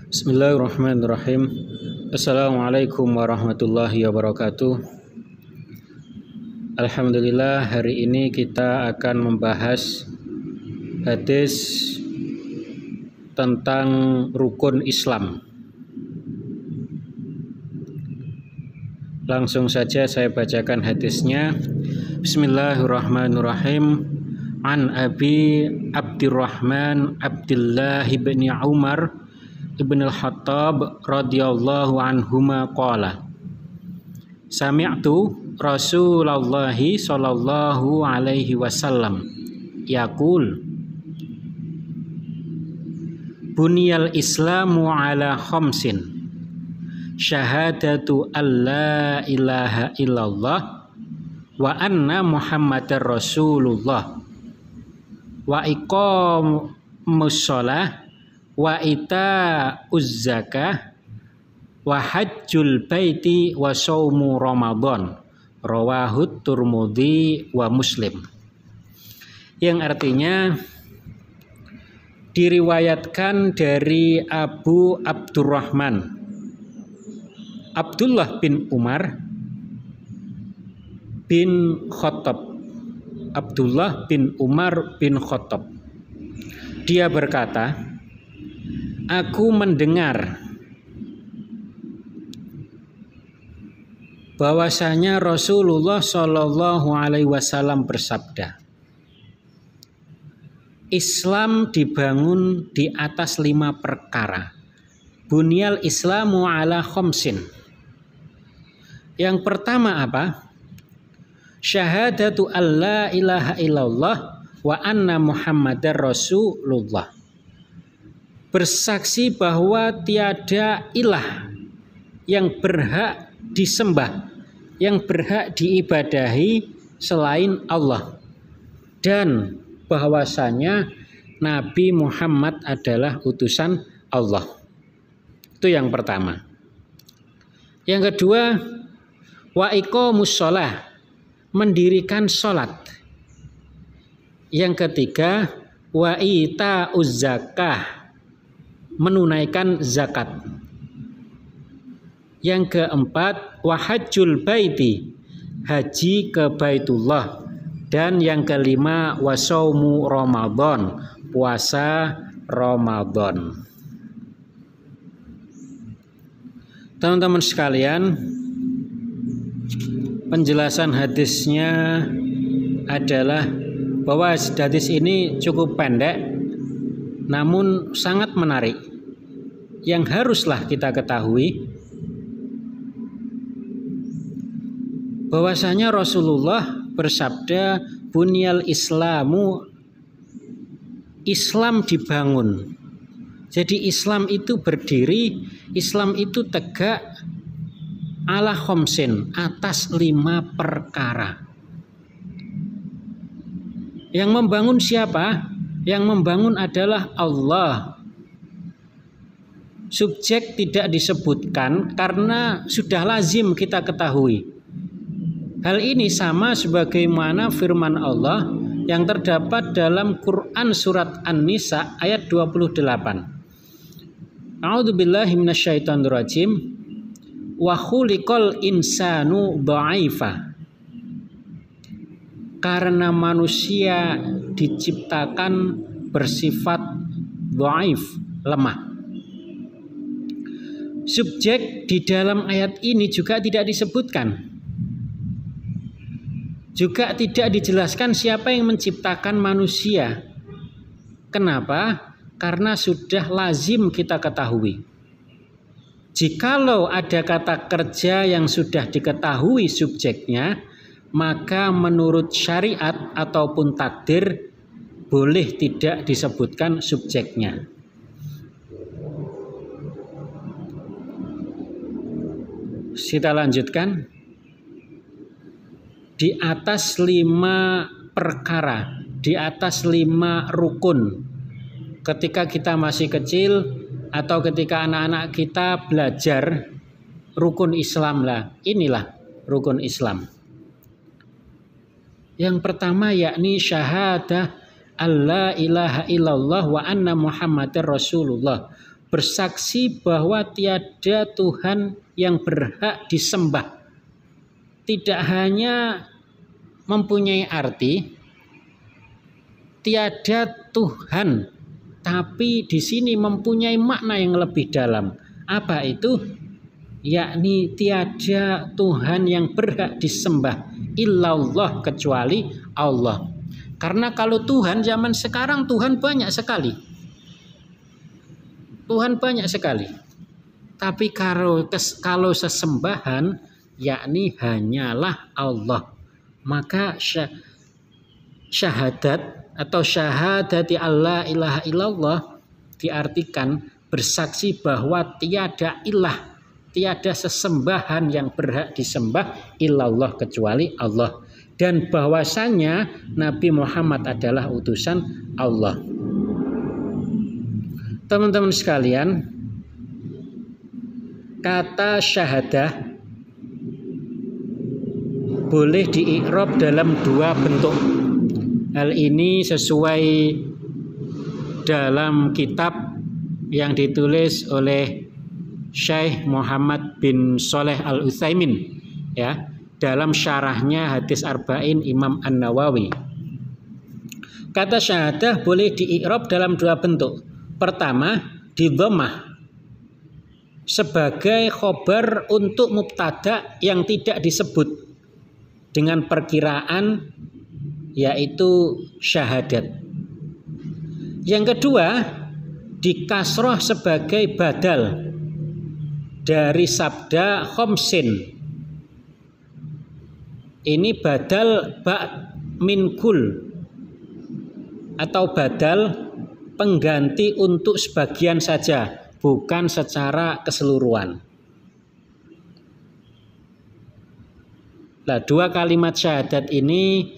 Bismillahirrahmanirrahim. Assalamualaikum warahmatullahi wabarakatuh. Alhamdulillah, hari ini kita akan membahas hadis tentang rukun Islam. Langsung saja saya bacakan hadisnya. Bismillahirrahmanirrahim. An Abi Abdurrahman Abdullah bin Umar ibn al-Khattab radhiyallahu anhuma qala Sami'tu Rasulullah sallallahu alaihi wasallam yaqul Buniyal Islamu ala khamsin syahadatu alla ilaha illallah wa anna Muhammadar Rasulullah wa iqamus shalah wa ita'uz zakah wa hajjul baiti wa shaumu Ramadan rawahut Tirmidzi wa Muslim. Yang artinya diriwayatkan dari Abu Abdurrahman Abdullah bin Umar bin Khattab. Abdullah bin Umar bin Khattab. Dia berkata, aku mendengar bahwasanya Rasulullah Shallallahu Alaihi Wasallam bersabda, Islam dibangun di atas 5 perkara. Bunyal Islamu ala khamsin. Yang pertama apa? Syahadatu alla ilaha illallah wa anna Muhammadar Rasulullah. Bersaksi bahwa tiada ilah yang berhak disembah, yang berhak diibadahi selain Allah, dan bahwasanya Nabi Muhammad adalah utusan Allah. Itu yang pertama. Yang kedua, wa iqamus shalah, mendirikan sholat. Yang ketiga, wa ita'uz zakah, menunaikan zakat. Yang keempat, wa hajjul baiti, haji ke Baitullah. Dan yang kelima, wa shaumu Ramadan, puasa Ramadan. Teman-teman sekalian, penjelasan hadisnya adalah bahwa hadis ini cukup pendek namun sangat menarik. Yang haruslah kita ketahui bahwasanya Rasulullah bersabda, bunyal Islamu, Islam dibangun. Jadi Islam itu berdiri, Islam itu tegak ala khamsin, atas 5 perkara. Yang membangun siapa? Yang membangun adalah Allah. Subjek tidak disebutkan karena sudah lazim kita ketahui. Hal ini sama sebagaimana firman Allah yang terdapat dalam Quran surat An-Nisa ayat 28. A'udzubillahi minasyaitonirrajim. Wa khuliqal insanu dha'ifa. Karena manusia diciptakan bersifat dhaif, lemah. Subjek di dalam ayat ini juga tidak disebutkan. Juga tidak dijelaskan siapa yang menciptakan manusia. Kenapa? Karena sudah lazim kita ketahui. Jikalau ada kata kerja yang sudah diketahui subjeknya, maka menurut syariat ataupun takdir boleh tidak disebutkan subjeknya. Kita lanjutkan. Di atas 5 perkara, di atas 5 rukun. Ketika kita masih kecil atau ketika anak-anak kita belajar rukun Islam lah, inilah rukun Islam. Yang pertama yakni syahadah alla ilaha illallah wa anna Muhammadar Rasulullah, bersaksi bahwa tiada Tuhan yang berhak disembah. Tidak hanya mempunyai arti tiada Tuhan, tapi di sini mempunyai makna yang lebih dalam. Apa itu? Yakni tiada Tuhan yang berhak disembah illallah, kecuali Allah. Karena kalau Tuhan zaman sekarang, Tuhan banyak sekali. Tuhan banyak sekali. Tapi kalau sesembahan, yakni hanyalah Allah. Maka syahadat atau syahadati Allah ilaha illallah diartikan bersaksi bahwa tiada ilah, tiada sesembahan yang berhak disembah illallah, kecuali Allah. Dan bahwasanya Nabi Muhammad adalah utusan Allah. Teman-teman sekalian, kata syahadah boleh di-i'rab dalam dua bentuk. Hal ini sesuai dalam kitab yang ditulis oleh Syekh Muhammad bin Shalih Al-Utsaimin, ya, dalam syarahnya hadis Arba'in Imam An-Nawawi. Kata syahadah boleh di-i'rab dalam dua bentuk. Pertama, di dhammah sebagai khobar untuk mubtada yang tidak disebut dengan perkiraan, yaitu syahadat. Yang kedua, di kasroh sebagai badal dari sabda khomsin. Ini badal ba' min kul atau badal pengganti untuk sebagian saja, bukan secara keseluruhan. Nah, dua kalimat syahadat ini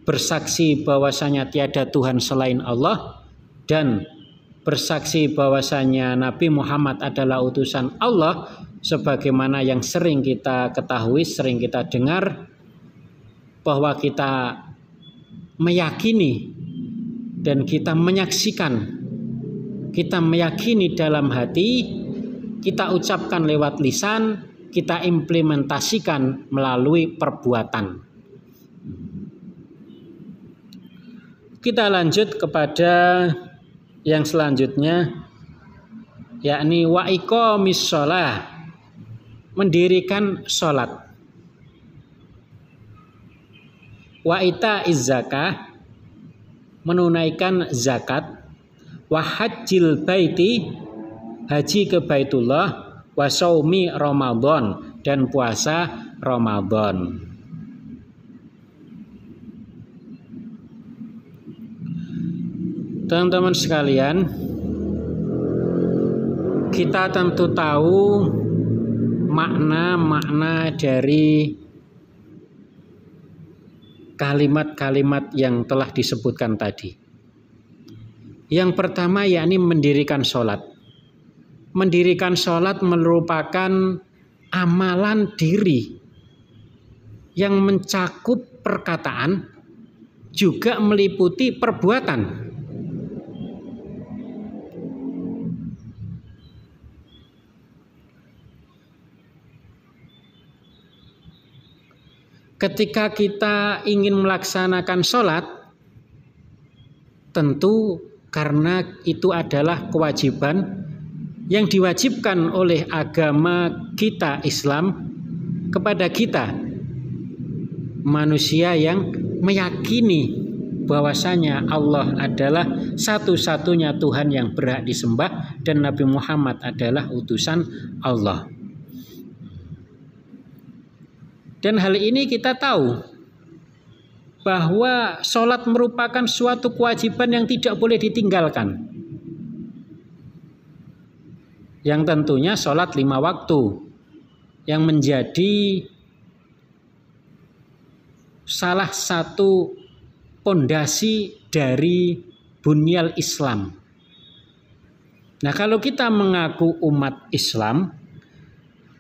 bersaksi bahwasanya tiada Tuhan selain Allah dan bersaksi bahwasanya Nabi Muhammad adalah utusan Allah, sebagaimana yang sering kita ketahui, sering kita dengar, bahwa kita meyakini dan kita menyaksikan, kita meyakini dalam hati, kita ucapkan lewat lisan, kita implementasikan melalui perbuatan. Kita lanjut kepada yang selanjutnya, yakni wa iqamis shalah, mendirikan sholat. Wa itaiz zakah, menunaikan zakat. Wa hajjil baiti, haji ke Baitullah. Wa shaumi Ramadan, dan puasa Ramadan. Teman-teman sekalian, kita tentu tahu makna-makna dari kalimat-kalimat yang telah disebutkan tadi. Yang pertama yakni mendirikan sholat. Mendirikan sholat merupakan amalan diri yang mencakup perkataan, juga meliputi perbuatan. Ketika kita ingin melaksanakan sholat, tentu karena itu adalah kewajiban yang diwajibkan oleh agama kita Islam kepada kita, manusia yang meyakini bahwasanya Allah adalah satu-satunya Tuhan yang berhak disembah dan Nabi Muhammad adalah utusan Allah. Dan hal ini kita tahu bahwa sholat merupakan suatu kewajiban yang tidak boleh ditinggalkan. Yang tentunya sholat 5 waktu, yang menjadi salah satu pondasi dari bunyal Islam. Nah, kalau kita mengaku umat Islam,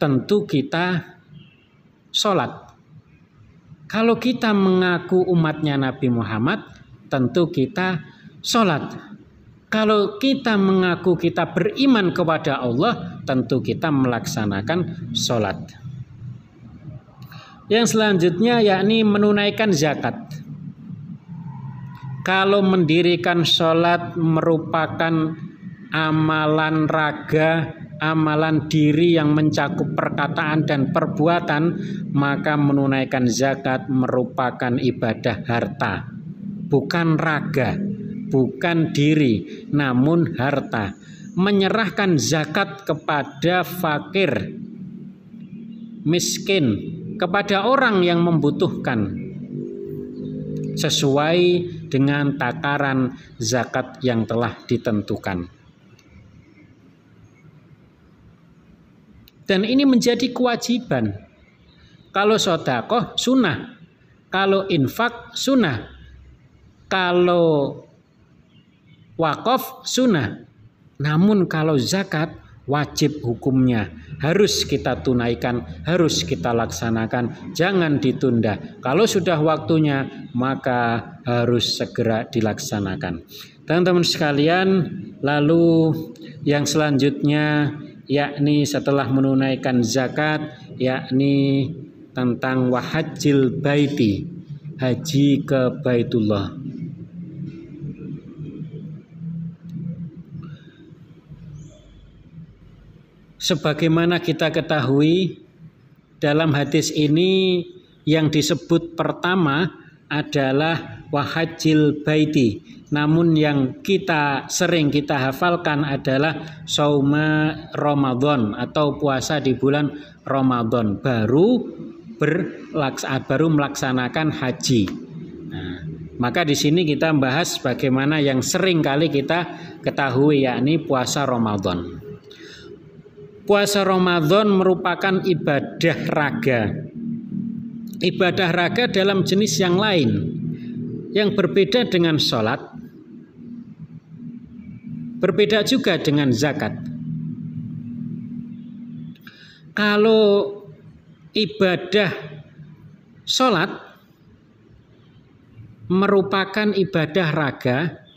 tentu kita sholat. Kalau kita mengaku umatnya Nabi Muhammad, tentu kita sholat. Kalau kita mengaku kita beriman kepada Allah, tentu kita melaksanakan sholat. Yang selanjutnya yakni menunaikan zakat. Kalau mendirikan sholat merupakan amalan raga, amalan diri yang mencakup perkataan dan perbuatan, maka menunaikan zakat merupakan ibadah harta, bukan raga, bukan diri, namun harta. Menyerahkan zakat kepada fakir, miskin, kepada orang yang membutuhkan, sesuai dengan takaran zakat yang telah ditentukan. Dan ini menjadi kewajiban. Kalau sedekah sunnah, kalau infak sunnah, kalau wakaf sunnah. Namun kalau zakat wajib hukumnya, harus kita tunaikan, harus kita laksanakan, jangan ditunda. Kalau sudah waktunya maka harus segera dilaksanakan. Teman-teman sekalian, lalu yang selanjutnya yakni setelah menunaikan zakat, yakni tentang wahajjil baiti, haji ke Baitullah. Sebagaimana kita ketahui, dalam hadis ini yang disebut pertama adalah wahajjil baiti. Namun yang sering kita hafalkan adalah sauma Ramadan atau puasa di bulan Ramadan, baru melaksanakan haji. Nah, maka di sini kita membahas bagaimana yang sering kali kita ketahui, yakni puasa Ramadan. Puasa Ramadan merupakan ibadah raga. Ibadah raga dalam jenis yang lain, yang berbeda dengan sholat, berbeda juga dengan zakat. Kalau ibadah sholat merupakan ibadah raga,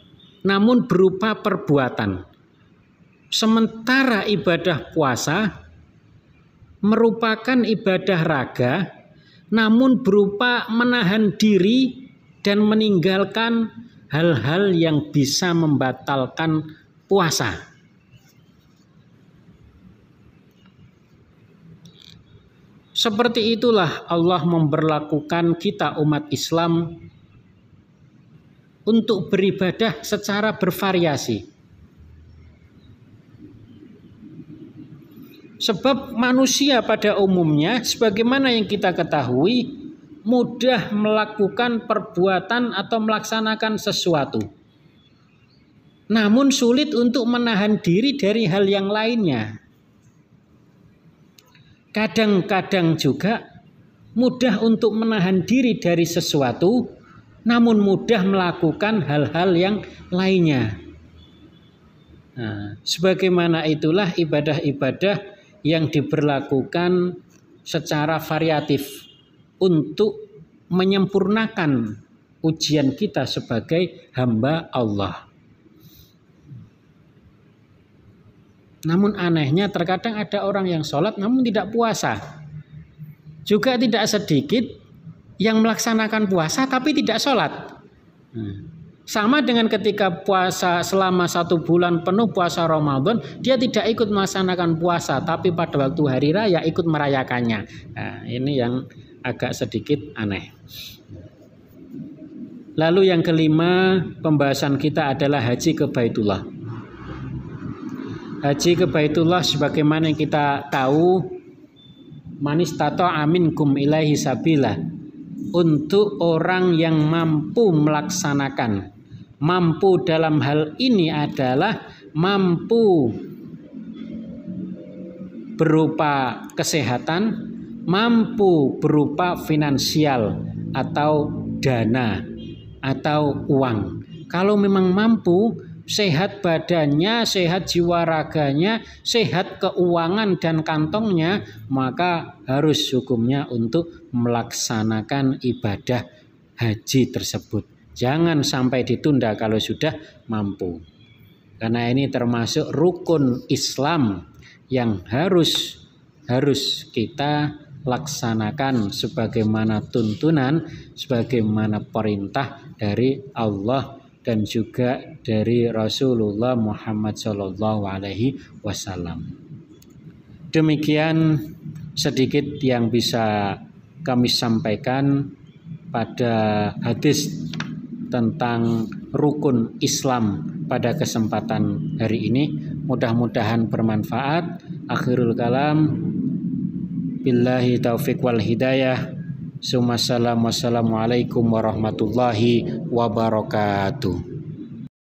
namun berupa perbuatan. Sementara ibadah puasa merupakan ibadah raga, namun berupa menahan diri dan meninggalkan hal-hal yang bisa membatalkan puasa. Seperti itulah Allah memberlakukan kita umat Islam untuk beribadah secara bervariasi. Sebab manusia pada umumnya, sebagaimana yang kita ketahui, mudah melakukan perbuatan atau melaksanakan sesuatu, namun sulit untuk menahan diri dari hal yang lainnya. Kadang-kadang juga mudah untuk menahan diri dari sesuatu, namun mudah melakukan hal-hal yang lainnya. Nah, sebagaimana itulah ibadah-ibadah yang diberlakukan secara variatif untuk menyempurnakan ujian kita sebagai hamba Allah. Namun anehnya terkadang ada orang yang sholat namun tidak puasa. Juga tidak sedikit yang melaksanakan puasa tapi tidak sholat. Sama dengan ketika puasa selama 1 bulan penuh puasa Ramadan, dia tidak ikut melaksanakan puasa, tapi pada waktu hari raya ikut merayakannya. Nah, ini yang agak sedikit aneh. Lalu yang kelima, pembahasan kita adalah haji ke Baitullah. Haji ke Baitullah sebagaimana yang kita tahu, man istata'a minkum ilaihi sabila, untuk orang yang mampu melaksanakan. Mampu dalam hal ini adalah mampu berupa kesehatan, mampu berupa finansial atau dana atau uang. Kalau memang mampu, sehat badannya, sehat jiwa raganya, sehat keuangan dan kantongnya, maka harus hukumnya untuk melaksanakan ibadah haji tersebut. Jangan sampai ditunda kalau sudah mampu. Karena ini termasuk rukun Islam yang harus kita laksanakan sebagaimana tuntunan, sebagaimana perintah dari Allah dan juga dari Rasulullah Muhammad SAW. Demikian sedikit yang bisa kami sampaikan pada hadis tentang rukun Islam pada kesempatan hari ini. Mudah-mudahan bermanfaat. Akhirul kalam, billahi taufiq wal hidayah. Wassalamualaikum warahmatullahi wabarakatuh.